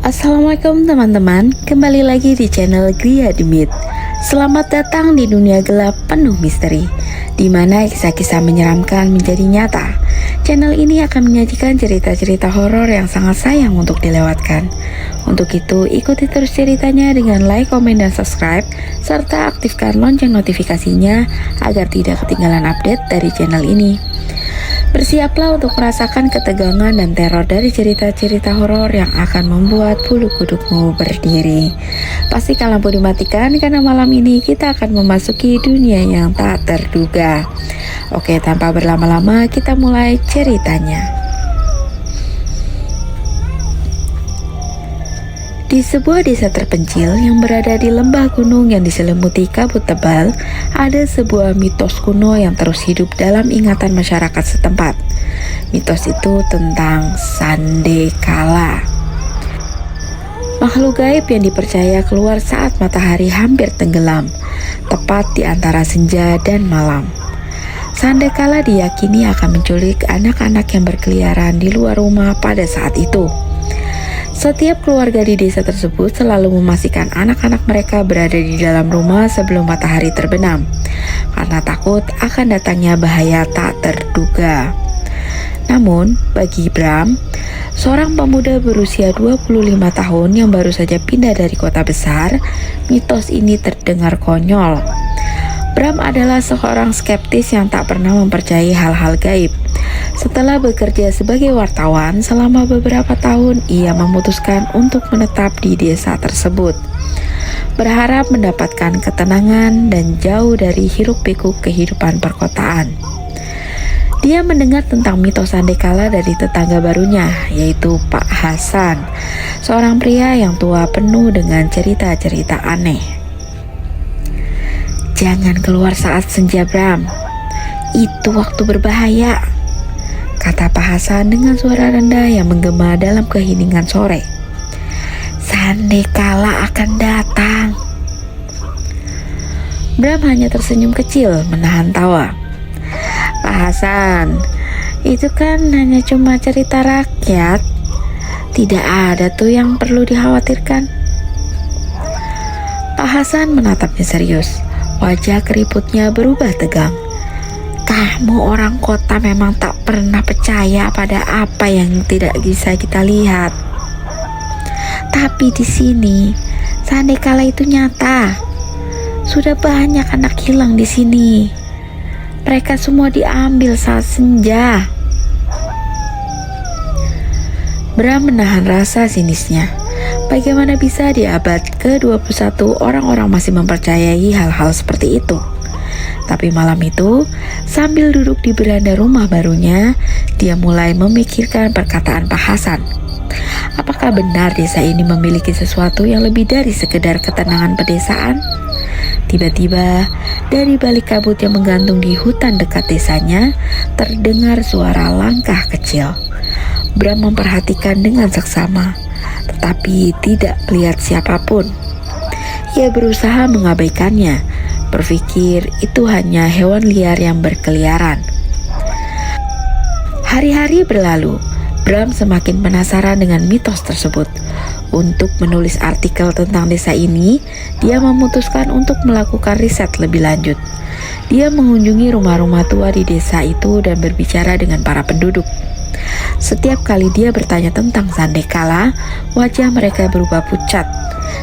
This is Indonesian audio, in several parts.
Assalamualaikum teman-teman, kembali lagi di channel Gria Demit. Selamat datang di dunia gelap penuh misteri, di mana kisah-kisah menyeramkan menjadi nyata. Channel ini akan menyajikan cerita-cerita horor yang sangat sayang untuk dilewatkan. Untuk itu, ikuti terus ceritanya dengan like, komen, dan subscribe, serta aktifkan lonceng notifikasinya agar tidak ketinggalan update dari channel ini. Bersiaplah untuk merasakan ketegangan dan teror dari cerita-cerita horor yang akan membuat bulu kudukmu berdiri. Pastikan lampu dimatikan karena malam ini kita akan memasuki dunia yang tak terduga. Oke, tanpa berlama-lama kita mulai ceritanya. Di sebuah desa terpencil yang berada di lembah gunung yang diselimuti kabut tebal, ada sebuah mitos kuno yang terus hidup dalam ingatan masyarakat setempat. Mitos itu tentang Sandekala, makhluk gaib yang dipercaya keluar saat matahari hampir tenggelam, tepat di antara senja dan malam. Sandekala diyakini akan menculik anak-anak yang berkeliaran di luar rumah pada saat itu. Setiap keluarga di desa tersebut selalu memastikan anak-anak mereka berada di dalam rumah sebelum matahari terbenam, karena takut akan datangnya bahaya tak terduga. Namun, bagi Bram, seorang pemuda berusia 25 tahun yang baru saja pindah dari kota besar, mitos ini terdengar konyol. Bram adalah seorang skeptis yang tak pernah mempercayai hal-hal gaib. Setelah bekerja sebagai wartawan selama beberapa tahun, ia memutuskan untuk menetap di desa tersebut, berharap mendapatkan ketenangan dan jauh dari hiruk-pikuk kehidupan perkotaan. Dia mendengar tentang mitos Sandekala dari tetangga barunya, yaitu Pak Hasan, seorang pria yang tua penuh dengan cerita-cerita aneh. "Jangan keluar saat senja, Bram. Itu waktu berbahaya," kata Pak Hasan dengan suara rendah yang menggema dalam keheningan sore. "Sandekala akan datang." Bram hanya tersenyum kecil menahan tawa. "Pak Hasan, itu kan hanya cuma cerita rakyat. Tidak ada tuh yang perlu dikhawatirkan." Pak Hasan menatapnya serius. Wajah keriputnya berubah tegang. "Kamu orang kota memang tak pernah percaya pada apa yang tidak bisa kita lihat. Tapi di sini, Sandekala itu nyata. Sudah banyak anak hilang di sini. Mereka semua diambil saat senja." Bram menahan rasa sinisnya. Bagaimana bisa di abad ke-21 orang-orang masih mempercayai hal-hal seperti itu? Tapi malam itu, sambil duduk di beranda rumah barunya, dia mulai memikirkan perkataan Pak Hasan. Apakah benar desa ini memiliki sesuatu yang lebih dari sekedar ketenangan pedesaan? Tiba-tiba, dari balik kabut yang menggantung di hutan dekat desanya, terdengar suara langkah kecil. Bram memperhatikan dengan seksama, tetapi tidak melihat siapapun. Ia berusaha mengabaikannya, berpikir itu hanya hewan liar yang berkeliaran. Hari-hari berlalu, Bram semakin penasaran dengan mitos tersebut. Untuk menulis artikel tentang desa ini, dia memutuskan untuk melakukan riset lebih lanjut. Dia mengunjungi rumah-rumah tua di desa itu dan berbicara dengan para penduduk. Setiap kali dia bertanya tentang Sandekala, wajah mereka berubah pucat,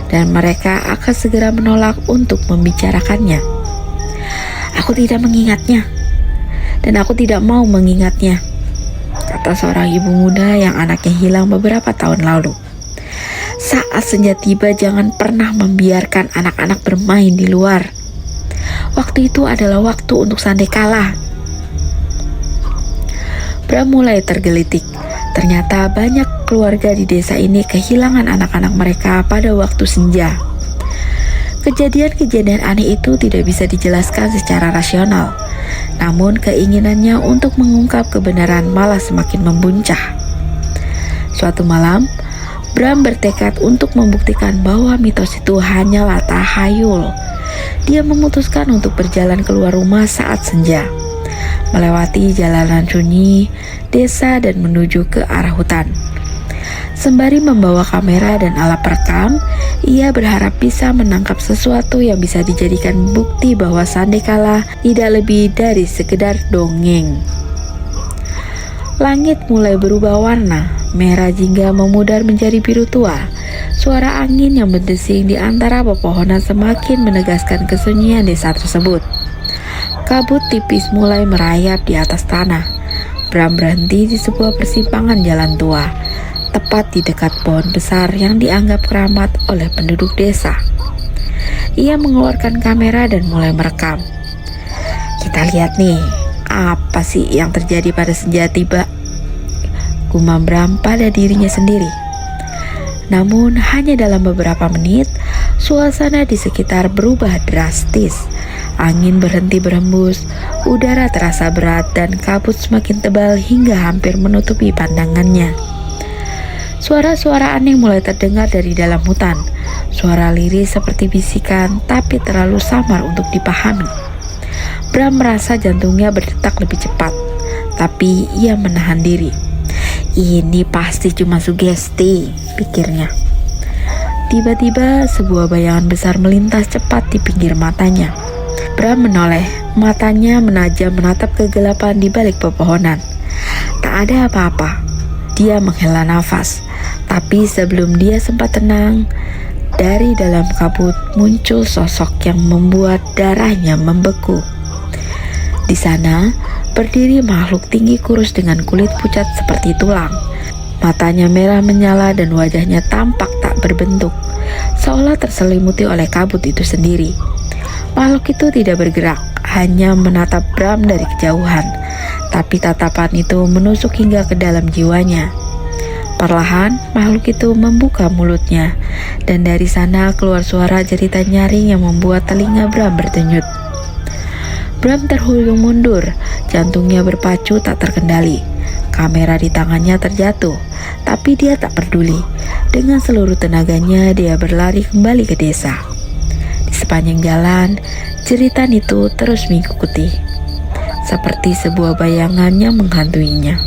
dan mereka akan segera menolak untuk membicarakannya. "Aku tidak mengingatnya, dan aku tidak mau mengingatnya," kata seorang ibu muda yang anaknya hilang beberapa tahun lalu. "Saat senja tiba, jangan pernah membiarkan anak-anak bermain di luar. Waktu itu adalah waktu untuk Sandekala." Bram mulai tergelitik. Ternyata banyak keluarga di desa ini kehilangan anak-anak mereka pada waktu senja. Kejadian-kejadian aneh itu tidak bisa dijelaskan secara rasional. Namun keinginannya untuk mengungkap kebenaran malah semakin membuncah. Suatu malam, Bram bertekad untuk membuktikan bahwa mitos itu hanyalah tahayul. Dia memutuskan untuk berjalan keluar rumah saat senja, melewati jalanan sunyi desa dan menuju ke arah hutan. Sembari membawa kamera dan alat perekam, ia berharap bisa menangkap sesuatu yang bisa dijadikan bukti bahwa Sandekala tidak lebih dari sekedar dongeng. Langit mulai berubah warna, merah jingga memudar menjadi biru tua. Suara angin yang berdesing di antara pepohonan semakin menegaskan kesunyian desa tersebut. Kabut tipis mulai merayap di atas tanah. Bram berhenti di sebuah persimpangan jalan tua, tepat di dekat pohon besar yang dianggap keramat oleh penduduk desa. Ia mengeluarkan kamera dan mulai merekam. Kita lihat nih, apa sih yang terjadi pada senja tiba? Gumam Bram pada dirinya sendiri. Namun hanya dalam beberapa menit, suasana di sekitar berubah drastis. Angin berhenti berhembus, udara terasa berat dan kabut semakin tebal hingga hampir menutupi pandangannya. Suara-suara aneh mulai terdengar dari dalam hutan. Suara lirih seperti bisikan, tapi terlalu samar untuk dipahami. Bram merasa jantungnya berdetak lebih cepat, tapi ia menahan diri. Ini pasti cuma sugesti, pikirnya. Tiba-tiba sebuah bayangan besar melintas cepat di pinggir matanya. Bram menoleh, matanya menajam menatap kegelapan di balik pepohonan. Tak ada apa-apa. Dia menghela nafas, tapi sebelum dia sempat tenang, dari dalam kabut muncul sosok yang membuat darahnya membeku. Di sana berdiri makhluk tinggi kurus dengan kulit pucat seperti tulang. Matanya merah menyala dan wajahnya tampak tak berbentuk, seolah terselimuti oleh kabut itu sendiri. Makhluk itu tidak bergerak, hanya menatap Bram dari kejauhan. Tapi tatapan itu menusuk hingga ke dalam jiwanya. Perlahan, makhluk itu membuka mulutnya, dan dari sana keluar suara jeritan nyaring yang membuat telinga Bram berdenyut. Bram terhuyung mundur, jantungnya berpacu tak terkendali. Kamera di tangannya terjatuh, tapi dia tak peduli. Dengan seluruh tenaganya, dia berlari kembali ke desa. Di sepanjang jalan, jeritan itu terus mengikuti, seperti sebuah bayangan yang menghantuinya.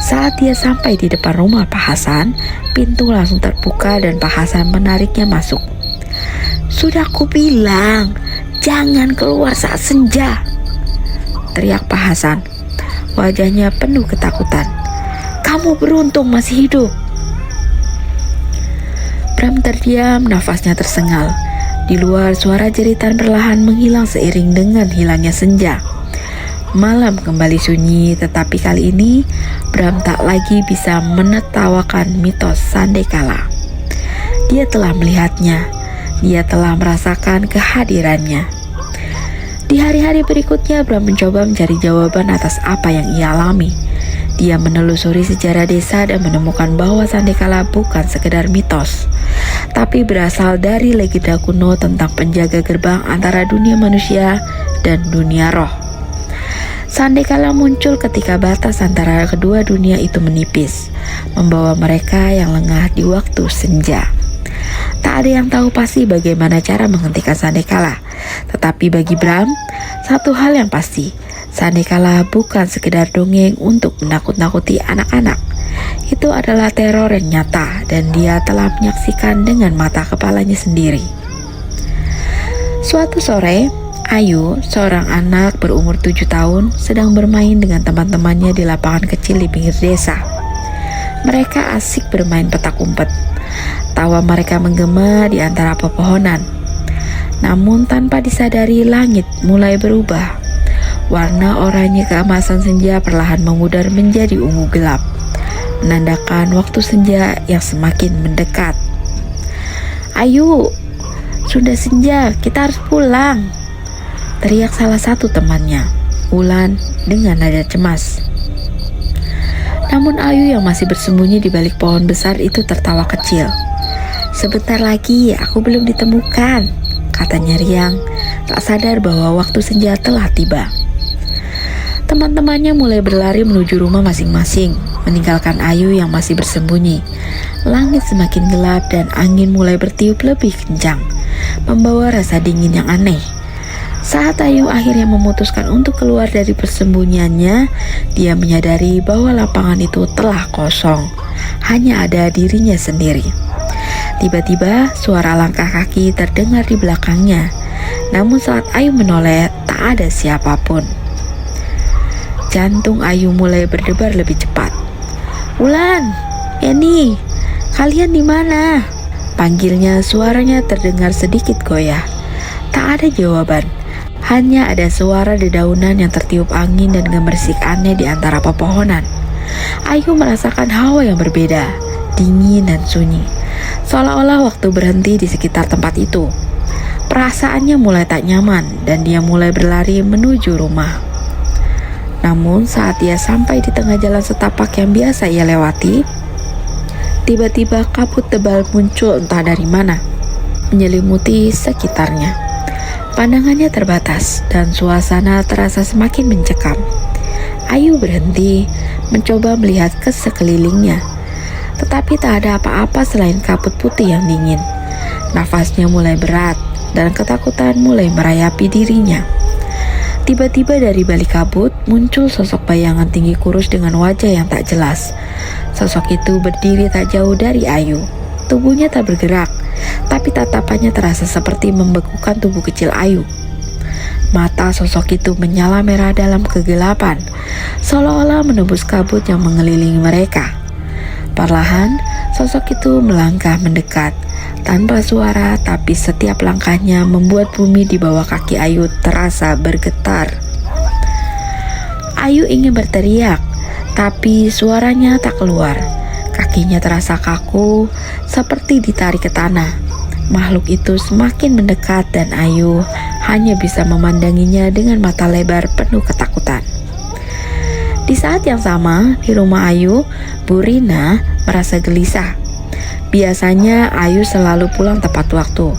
Saat dia sampai di depan rumah Pak Hasan, pintu langsung terbuka dan Pak Hasan menariknya masuk. "Sudah kubilang, jangan keluar saat senja," teriak Pak Hasan. Wajahnya penuh ketakutan. "Kamu beruntung masih hidup." Bram terdiam, nafasnya tersengal. Di luar, suara jeritan perlahan menghilang seiring dengan hilangnya senja. Malam kembali sunyi, tetapi kali ini Bram tak lagi bisa menertawakan mitos Sandekala. Dia telah melihatnya, dia telah merasakan kehadirannya. Di hari-hari berikutnya, Bram mencoba mencari jawaban atas apa yang ia alami. Dia menelusuri sejarah desa dan menemukan bahwa Sandekala bukan sekedar mitos, tapi berasal dari legenda kuno tentang penjaga gerbang antara dunia manusia dan dunia roh. Sandekala muncul ketika batas antara kedua dunia itu menipis, membawa mereka yang lengah di waktu senja. Tak ada yang tahu pasti bagaimana cara menghentikan Sandekala, tetapi bagi Bram, satu hal yang pasti, Sandekala bukan sekedar dongeng untuk menakut-nakuti anak-anak. Itu adalah teror yang nyata dan dia telah menyaksikan dengan mata kepalanya sendiri. Suatu sore, Ayu, seorang anak berumur 7 tahun, sedang bermain dengan teman-temannya di lapangan kecil di pinggir desa. Mereka asik bermain petak umpet. Tawa mereka menggema di antara pepohonan. Namun tanpa disadari, langit mulai berubah. Warna oranye keemasan senja perlahan memudar menjadi ungu gelap, menandakan waktu senja yang semakin mendekat. "Ayu, sudah senja, kita harus pulang," teriak salah satu temannya, Ulan, dengan nada cemas. Namun Ayu yang masih bersembunyi di balik pohon besar itu tertawa kecil. "Sebentar lagi aku belum ditemukan," katanya riang, tak sadar bahwa waktu senja telah tiba. Teman-temannya mulai berlari menuju rumah masing-masing, meninggalkan Ayu yang masih bersembunyi. Langit semakin gelap dan angin mulai bertiup lebih kencang, membawa rasa dingin yang aneh. Saat Ayu akhirnya memutuskan untuk keluar dari persembunyiannya, dia menyadari bahwa lapangan itu telah kosong. hanya ada dirinya sendiri. Tiba-tiba suara langkah kaki terdengar di belakangnya. Namun saat Ayu menoleh, tak ada siapapun. Jantung Ayu mulai berdebar lebih cepat. "Wulan, Eni, kalian di mana?" Panggilnya, suaranya terdengar sedikit goyah. Tak ada jawaban. Hanya ada suara dedaunan yang tertiup angin dan gemersik aneh di antara pepohonan. Ayu merasakan hawa yang berbeda, dingin dan sunyi. Seolah-olah waktu berhenti di sekitar tempat itu. Perasaannya mulai tak nyaman dan dia mulai berlari menuju rumah. Namun saat ia sampai di tengah jalan setapak yang biasa ia lewati, tiba-tiba kabut tebal muncul entah dari mana, menyelimuti sekitarnya. Pandangannya terbatas dan suasana terasa semakin mencekam. Ayu berhenti, mencoba melihat ke sekelilingnya. Tetapi tak ada apa-apa selain kabut putih yang dingin. Nafasnya mulai berat dan ketakutan mulai merayapi dirinya. Tiba-tiba dari balik kabut muncul sosok bayangan tinggi kurus dengan wajah yang tak jelas. Sosok itu berdiri tak jauh dari Ayu. Tubuhnya tak bergerak, tapi tatapannya terasa seperti membekukan tubuh kecil Ayu. Mata sosok itu menyala merah dalam kegelapan, seolah-olah menembus kabut yang mengelilingi mereka. Perlahan, sosok itu melangkah mendekat, tanpa suara, tapi setiap langkahnya membuat bumi di bawah kaki Ayu terasa bergetar. Ayu ingin berteriak, tapi suaranya tak keluar. Kakinya terasa kaku, seperti ditarik ke tanah. Makhluk itu semakin mendekat dan Ayu hanya bisa memandanginya dengan mata lebar penuh ketakutan. Di saat yang sama, di rumah Ayu, Bu Rina merasa gelisah. Biasanya Ayu selalu pulang tepat waktu,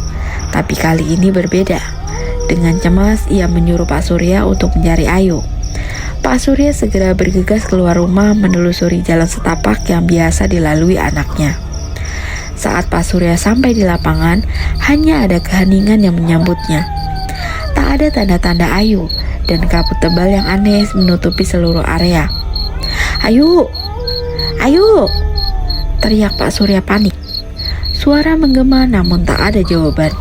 tapi kali ini berbeda. Dengan cemas, ia menyuruh Pak Surya untuk mencari Ayu. Pak Surya segera bergegas keluar rumah menelusuri jalan setapak yang biasa dilalui anaknya. Saat Pak Surya sampai di lapangan, hanya ada keheningan yang menyambutnya. Tak ada tanda-tanda Ayu, dan kabut tebal yang aneh menutupi seluruh area. "Ayu! Ayu!" teriak Pak Surya panik. Suara menggema namun tak ada jawaban.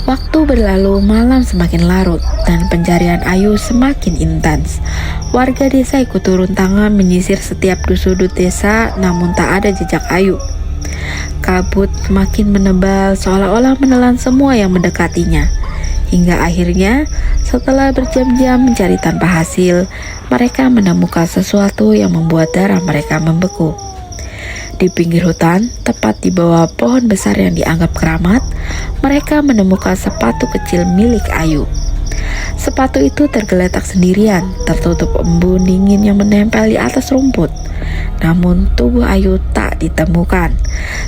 Waktu berlalu, malam semakin larut dan pencarian Ayu semakin intens. Warga desa ikut turun tangan menyisir setiap sudut desa, namun tak ada jejak Ayu. Kabut semakin menebal, seolah-olah menelan semua yang mendekatinya. Hingga akhirnya, setelah berjam-jam mencari tanpa hasil, mereka menemukan sesuatu yang membuat darah mereka membeku. Di pinggir hutan, tepat di bawah pohon besar yang dianggap keramat, mereka menemukan sepatu kecil milik Ayu. Sepatu itu tergeletak sendirian, tertutup embun dingin yang menempel di atas rumput. Namun tubuh Ayu tak ditemukan,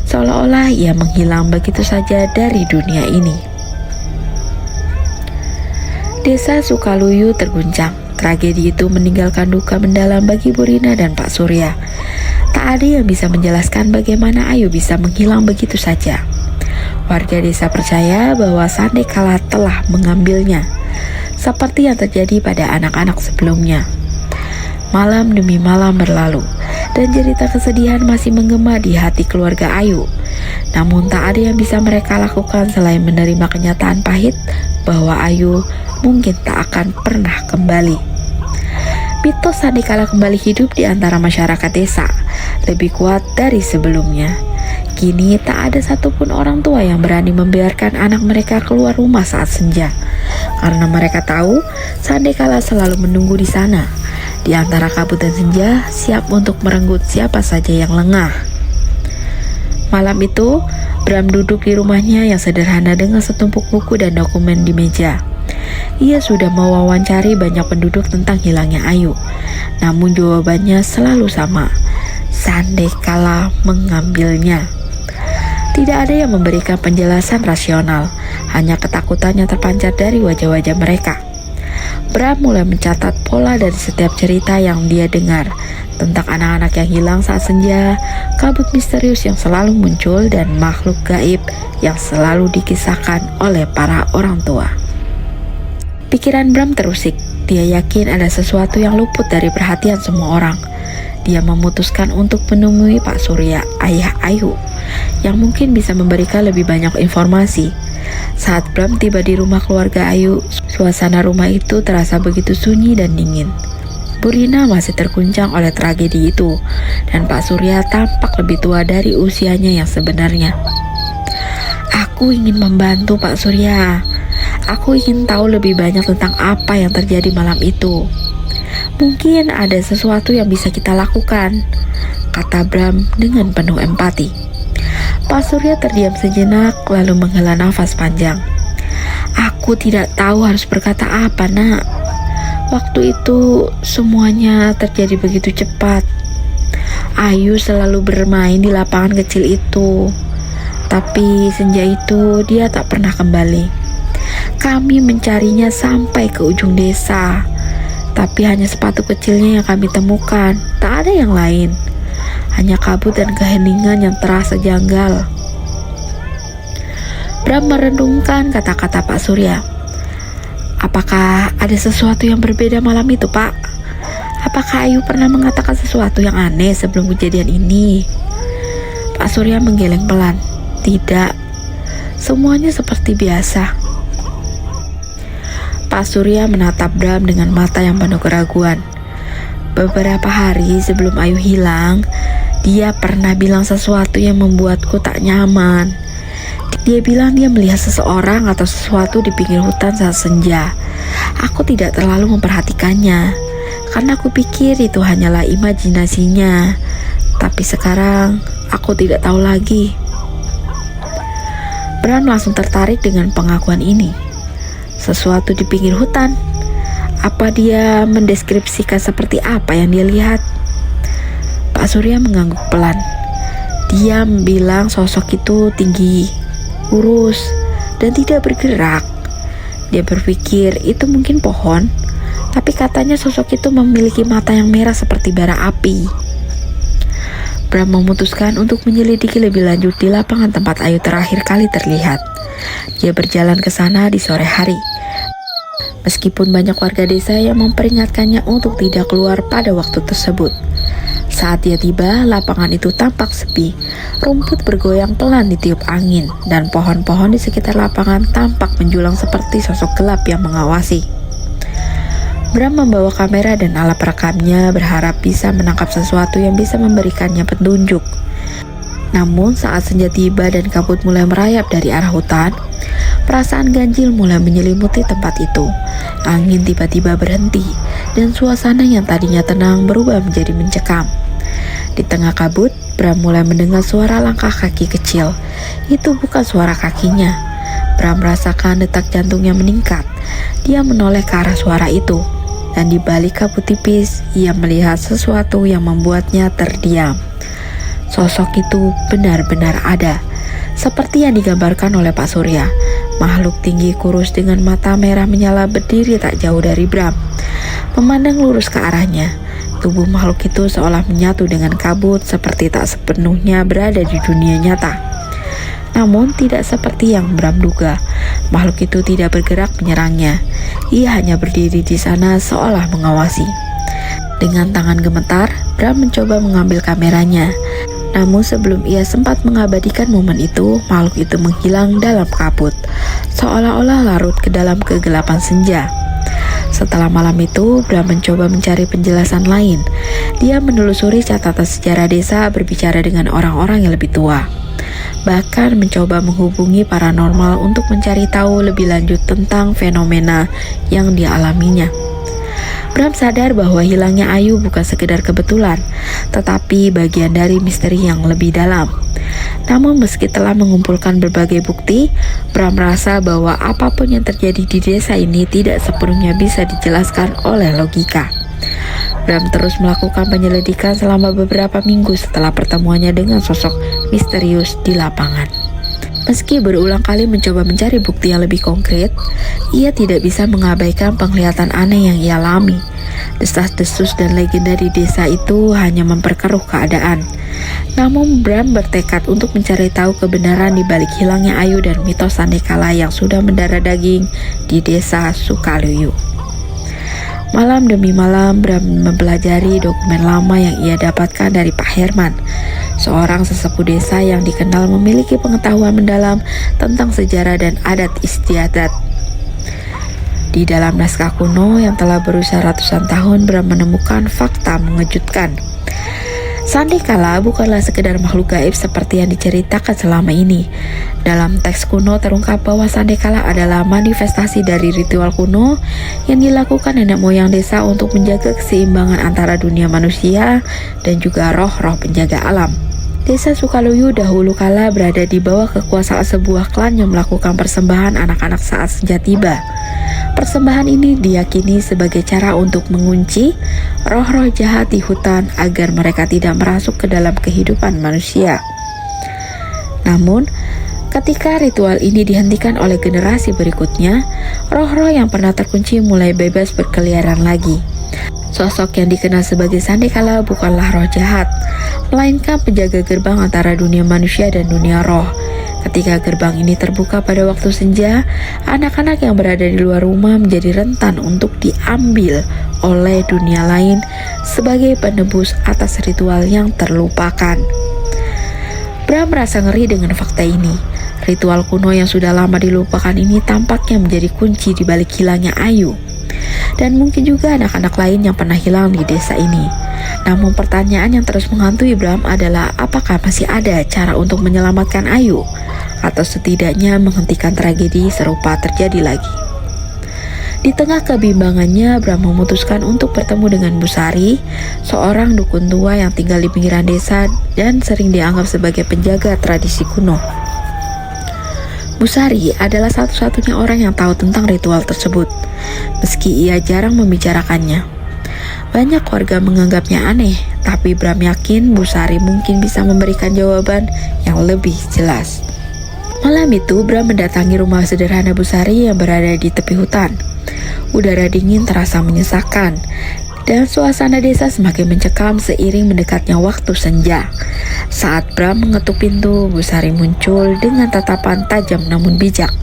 seolah-olah ia menghilang begitu saja dari dunia ini. Desa Sukaluyu terguncang. Tragedi itu meninggalkan duka mendalam bagi Bu Rina dan Pak Surya. Tak ada yang bisa menjelaskan bagaimana Ayu bisa menghilang begitu saja. Warga desa percaya bahwa Sandekala telah mengambilnya, seperti yang terjadi pada anak-anak sebelumnya. Malam demi malam berlalu, dan cerita kesedihan masih menggema di hati keluarga Ayu. Namun tak ada yang bisa mereka lakukan selain menerima kenyataan pahit bahwa Ayu mungkin tak akan pernah kembali. Mitos Sandekala kembali hidup di antara masyarakat desa, lebih kuat dari sebelumnya. Kini tak ada satupun orang tua yang berani membiarkan anak mereka keluar rumah saat senja, karena mereka tahu Sandekala selalu menunggu di sana, di antara kabut dan senja, siap untuk merenggut siapa saja yang lengah. Malam itu, Bram duduk di rumahnya yang sederhana dengan setumpuk buku dan dokumen di meja. Ia sudah mewawancari banyak penduduk tentang hilangnya Ayu, namun jawabannya selalu sama: Sandekala mengambilnya. Tidak ada yang memberikan penjelasan rasional, hanya ketakutan yang terpancar dari wajah-wajah mereka. Bram mulai mencatat pola dari setiap cerita yang dia dengar tentang anak-anak yang hilang saat senja, kabut misterius yang selalu muncul, dan makhluk gaib yang selalu dikisahkan oleh para orang tua. Pikiran Bram terusik. Dia yakin ada sesuatu yang luput dari perhatian semua orang. dia memutuskan untuk menemui Pak Surya, ayah Ayu, yang mungkin bisa memberikan lebih banyak informasi. Saat Bram tiba di rumah keluarga Ayu, suasana rumah itu terasa begitu sunyi dan dingin. Bu Rina masih terguncang oleh tragedi itu, dan Pak Surya tampak lebih tua dari usianya yang sebenarnya. Aku ingin membantu Pak Surya. Aku ingin tahu lebih banyak tentang apa yang terjadi malam itu. Mungkin ada sesuatu yang bisa kita lakukan, kata Bram dengan penuh empati. Pak Surya terdiam sejenak lalu menghela nafas panjang. Aku tidak tahu harus berkata apa, Nak. Waktu itu semuanya terjadi begitu cepat. Ayu selalu bermain di lapangan kecil itu, tapi senja itu dia tak pernah kembali. Kami mencarinya sampai ke ujung desa, tapi hanya sepatu kecilnya yang kami temukan. Tak ada yang lain, hanya kabut dan keheningan yang terasa janggal. Bram merenungkan kata-kata Pak Surya. Apakah ada sesuatu yang berbeda malam itu, Pak? Apakah Ayu pernah mengatakan sesuatu yang aneh sebelum kejadian ini? Pak Surya menggeleng pelan. Tidak, semuanya seperti biasa. Pak Surya menatap Bram dengan mata yang penuh keraguan. Beberapa hari sebelum Ayu hilang, dia pernah bilang sesuatu yang membuatku tak nyaman. Dia bilang dia melihat seseorang atau sesuatu di pinggir hutan saat senja. Aku tidak terlalu memperhatikannya, karena aku pikir itu hanyalah imajinasinya. Tapi sekarang, aku tidak tahu lagi. Bram langsung tertarik dengan pengakuan ini. Sesuatu di pinggir hutan. Apa dia mendeskripsikan seperti apa yang dia lihat? Pak Surya mengangguk pelan. Dia bilang sosok itu tinggi, kurus, dan tidak bergerak. Dia berpikir itu mungkin pohon, tapi katanya sosok itu memiliki mata yang merah seperti bara api. Bram memutuskan untuk menyelidiki lebih lanjut di lapangan tempat Ayu terakhir kali terlihat. Dia berjalan ke sana di sore hari. Meskipun banyak warga desa yang memperingatkannya untuk tidak keluar pada waktu tersebut. Saat dia tiba, lapangan itu tampak sepi. Rumput bergoyang pelan ditiup angin, dan pohon-pohon di sekitar lapangan tampak menjulang seperti sosok gelap yang mengawasi. Bram membawa kamera dan alat perekamnya, berharap bisa menangkap sesuatu yang bisa memberikannya petunjuk. Namun saat senja tiba dan kabut mulai merayap dari arah hutan, perasaan ganjil mulai menyelimuti tempat itu. Angin tiba-tiba berhenti, dan suasana yang tadinya tenang berubah menjadi mencekam. Di tengah kabut, Bram mulai mendengar suara langkah kaki kecil. Itu bukan suara kakinya. Bram merasakan detak jantungnya meningkat. Dia menoleh ke arah suara itu, dan di balik kabut tipis, ia melihat sesuatu yang membuatnya terdiam. Sosok itu benar-benar ada, seperti yang digambarkan oleh Pak Surya. Makhluk tinggi kurus dengan mata merah menyala berdiri tak jauh dari Bram, memandang lurus ke arahnya. Tubuh makhluk itu seolah menyatu dengan kabut, seperti tak sepenuhnya berada di dunia nyata. Namun tidak seperti yang Bram duga. Makhluk itu tidak bergerak menyerangnya. Ia hanya berdiri di sana seolah mengawasi. Dengan tangan gemetar, Bram mencoba mengambil kameranya. Namun sebelum ia sempat mengabadikan momen itu, makhluk itu menghilang dalam kabut, seolah-olah larut ke dalam kegelapan senja. Setelah malam itu, Bram mencoba mencari penjelasan lain. Dia menelusuri catatan sejarah desa, berbicara dengan orang-orang yang lebih tua. Bahkan mencoba menghubungi paranormal untuk mencari tahu lebih lanjut tentang fenomena yang dialaminya. Bram sadar bahwa hilangnya Ayu bukan sekedar kebetulan, tetapi bagian dari misteri yang lebih dalam. Namun meski telah mengumpulkan berbagai bukti, Bram merasa bahwa apapun yang terjadi di desa ini tidak sepenuhnya bisa dijelaskan oleh logika. Bram terus melakukan penyelidikan selama beberapa minggu setelah pertemuannya dengan sosok misterius di lapangan. Meski berulang kali mencoba mencari bukti yang lebih konkret, ia tidak bisa mengabaikan penglihatan aneh yang ia alami. Desas-desus dan legenda di desa itu hanya memperkeruh keadaan. Namun Bram bertekad untuk mencari tahu kebenaran di balik hilangnya Ayu dan mitos sandekala yang sudah mendarah daging di desa Sukaluyu. Malam demi malam, Bram mempelajari dokumen lama yang ia dapatkan dari Pak Herman, seorang sesepuh desa yang dikenal memiliki pengetahuan mendalam tentang sejarah dan adat istiadat. Di dalam naskah kuno yang telah berusia ratusan tahun, Bram menemukan fakta mengejutkan. Sandekala bukanlah sekedar makhluk gaib seperti yang diceritakan selama ini. Dalam teks kuno terungkap bahwa Sandekala adalah manifestasi dari ritual kuno yang dilakukan nenek moyang desa untuk menjaga keseimbangan antara dunia manusia dan juga roh-roh penjaga alam. Desa Sukaluyu dahulu kala berada di bawah kekuasaan sebuah klan yang melakukan persembahan anak-anak saat senja tiba. Persembahan ini diyakini sebagai cara untuk mengunci roh-roh jahat di hutan agar mereka tidak merasuk ke dalam kehidupan manusia. Namun, ketika ritual ini dihentikan oleh generasi berikutnya, roh-roh yang pernah terkunci mulai bebas berkeliaran lagi. Sosok yang dikenal sebagai Sandekala bukanlah roh jahat, melainkan penjaga gerbang antara dunia manusia dan dunia roh. Ketika gerbang ini terbuka pada waktu senja, anak-anak yang berada di luar rumah menjadi rentan untuk diambil oleh dunia lain sebagai penebus atas ritual yang terlupakan. Bram merasa ngeri dengan fakta ini. Ritual kuno yang sudah lama dilupakan ini tampaknya menjadi kunci di balik hilangnya Ayu. Dan mungkin juga anak-anak lain yang pernah hilang di desa ini. Namun pertanyaan yang terus menghantui Bram adalah apakah masih ada cara untuk menyelamatkan Ayu? Atau setidaknya menghentikan tragedi serupa terjadi lagi. Di tengah kebimbangannya, Bram memutuskan untuk bertemu dengan Busari, seorang dukun tua yang tinggal di pinggiran desa dan sering dianggap sebagai penjaga tradisi kuno. Busari adalah satu-satunya orang yang tahu tentang ritual tersebut, meski ia jarang membicarakannya. Banyak warga menganggapnya aneh, tapi Bram yakin Busari mungkin bisa memberikan jawaban yang lebih jelas. Malam itu, Bram mendatangi rumah sederhana Busari yang berada di tepi hutan. Udara dingin terasa menyesakan, dan suasana desa semakin mencekam seiring mendekatnya waktu senja. Saat Bram mengetuk pintu, Busari muncul dengan tatapan tajam namun bijak.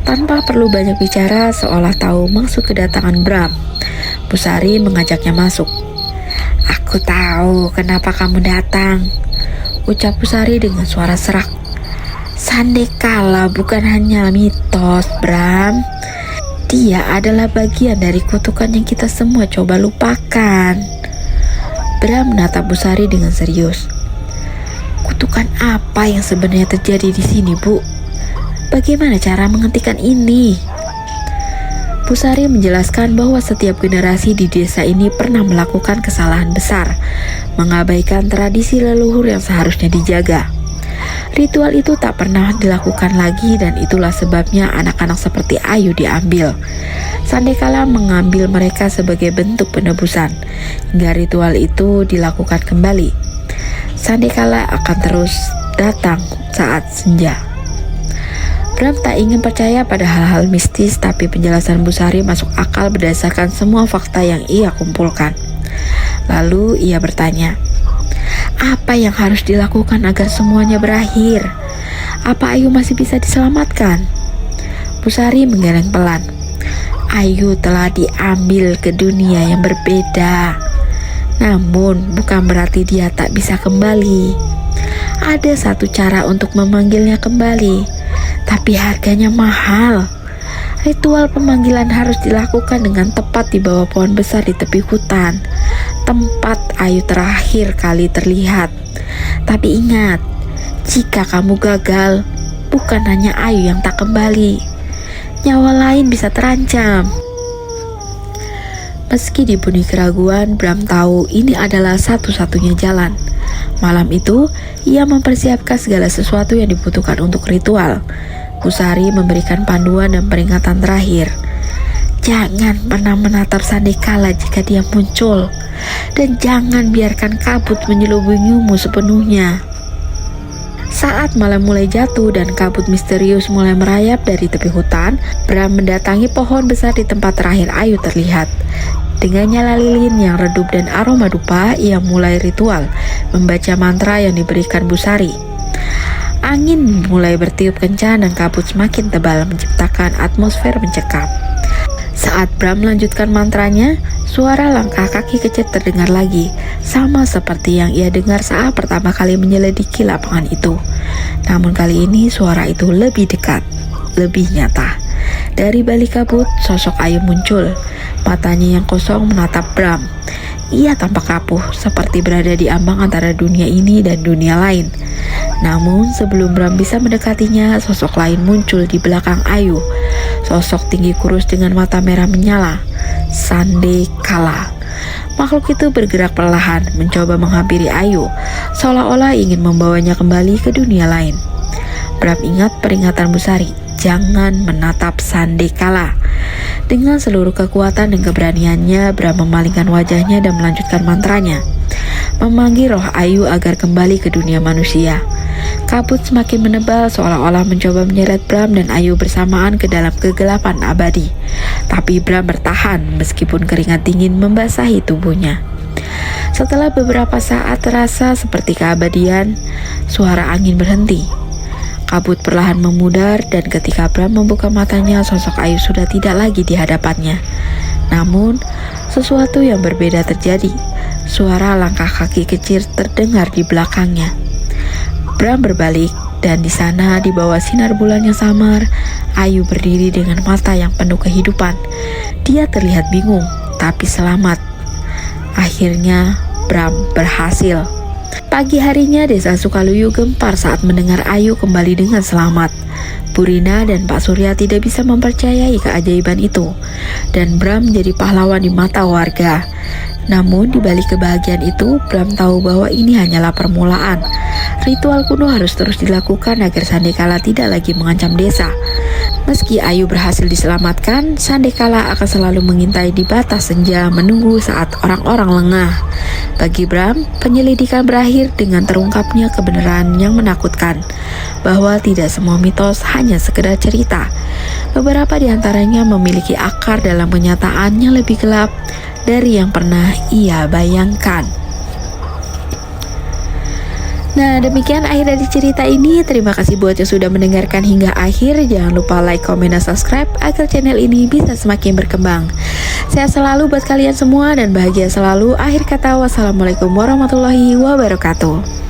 Tanpa perlu banyak bicara, seolah tahu maksud kedatangan Bram, Busari mengajaknya masuk. "Aku tahu kenapa kamu datang," ucap Busari dengan suara serak. "Sandekala bukan hanya mitos, Bram. Dia adalah bagian dari kutukan yang kita semua coba lupakan." Bram menatap Busari dengan serius. "Kutukan apa yang sebenarnya terjadi di sini, Bu? Bagaimana cara menghentikan ini?" Busari menjelaskan bahwa setiap generasi di desa ini pernah melakukan kesalahan besar, mengabaikan tradisi leluhur yang seharusnya dijaga. Ritual itu tak pernah dilakukan lagi dan itulah sebabnya anak-anak seperti Ayu diambil. Sandekala mengambil mereka sebagai bentuk penebusan, hingga ritual itu dilakukan kembali. Sandekala akan terus datang saat senja. Bram tak ingin percaya pada hal-hal mistis, tapi penjelasan Busari masuk akal berdasarkan semua fakta yang ia kumpulkan. Lalu ia bertanya, apa yang harus dilakukan agar semuanya berakhir? Apa Ayu masih bisa diselamatkan? Busari menggeleng pelan. Ayu telah diambil ke dunia yang berbeda. Namun bukan berarti dia tak bisa kembali. Ada satu cara untuk memanggilnya kembali, tapi harganya mahal. Ritual pemanggilan harus dilakukan dengan tepat di bawah pohon besar di tepi hutan, tempat Ayu terakhir kali terlihat. Tapi ingat, jika kamu gagal, bukan hanya Ayu yang tak kembali, nyawa lain bisa terancam. Meski dipenuhi keraguan, Bram tahu ini adalah satu-satunya jalan. Malam itu, ia mempersiapkan segala sesuatu yang dibutuhkan untuk ritual. Busari memberikan panduan dan peringatan terakhir. Jangan pernah menatap Sandekala jika dia muncul, dan jangan biarkan kabut menyelubungimu sepenuhnya. Saat malam mulai jatuh dan kabut misterius mulai merayap dari tepi hutan, Bram mendatangi pohon besar di tempat terakhir Ayu terlihat. Dengan nyala lilin yang redup dan aroma dupa, ia mulai ritual, membaca mantra yang diberikan Busari. Angin mulai bertiup kencang dan kabut semakin tebal menciptakan atmosfer mencekam. Saat Bram melanjutkan mantranya, suara langkah kaki kecil terdengar lagi, sama seperti yang ia dengar saat pertama kali menyelidiki lapangan itu. Namun kali ini suara itu lebih dekat, lebih nyata. Dari balik kabut, sosok Ayu muncul. Matanya yang kosong menatap Bram. Ia tampak rapuh, seperti berada di ambang antara dunia ini dan dunia lain. Namun sebelum Bram bisa mendekatinya, sosok lain muncul di belakang Ayu. Sosok tinggi kurus dengan mata merah menyala, Sandekala. Makhluk itu bergerak perlahan, mencoba menghampiri Ayu, seolah-olah ingin membawanya kembali ke dunia lain. Bram ingat peringatan Busari, jangan menatap Sandekala. Dengan seluruh kekuatan dan keberaniannya, Bram memalingkan wajahnya dan melanjutkan mantranya, memanggil roh Ayu agar kembali ke dunia manusia. Kabut semakin menebal, seolah-olah mencoba menyeret Bram dan Ayu bersamaan ke dalam kegelapan abadi. Tapi Bram bertahan meskipun keringat dingin membasahi tubuhnya. Setelah beberapa saat terasa seperti keabadian, suara angin berhenti. Kabut perlahan memudar dan ketika Bram membuka matanya, sosok Ayu sudah tidak lagi di hadapannya. Namun, sesuatu yang berbeda terjadi. Suara langkah kaki kecil terdengar di belakangnya. Bram berbalik dan di sana di bawah sinar bulan yang samar, Ayu berdiri dengan mata yang penuh kehidupan. Dia terlihat bingung, tapi selamat. Akhirnya, Bram berhasil. Pagi harinya desa Sukaluyu gempar saat mendengar Ayu kembali dengan selamat. Bu Rina dan Pak Surya tidak bisa mempercayai keajaiban itu, dan Bram menjadi pahlawan di mata warga. Namun di balik kebahagiaan itu, Bram tahu bahwa ini hanyalah permulaan. Ritual kuno harus terus dilakukan agar Sandekala tidak lagi mengancam desa. Meski Ayu berhasil diselamatkan, Sandekala akan selalu mengintai di batas senja menunggu saat orang-orang lengah. Bagi Bram, penyelidikan berakhir dengan terungkapnya kebenaran yang menakutkan, bahwa tidak semua mitos hanya sekedar cerita. Beberapa di antaranya memiliki akar dalam kenyataan yang lebih gelap dari yang pernah ia bayangkan. Nah, demikian akhir dari cerita ini. Terima kasih buat yang sudah mendengarkan hingga akhir. Jangan lupa like, komen, dan subscribe agar channel ini bisa semakin berkembang. Sehat selalu buat kalian semua dan bahagia selalu. Akhir kata, wassalamualaikum warahmatullahi wabarakatuh.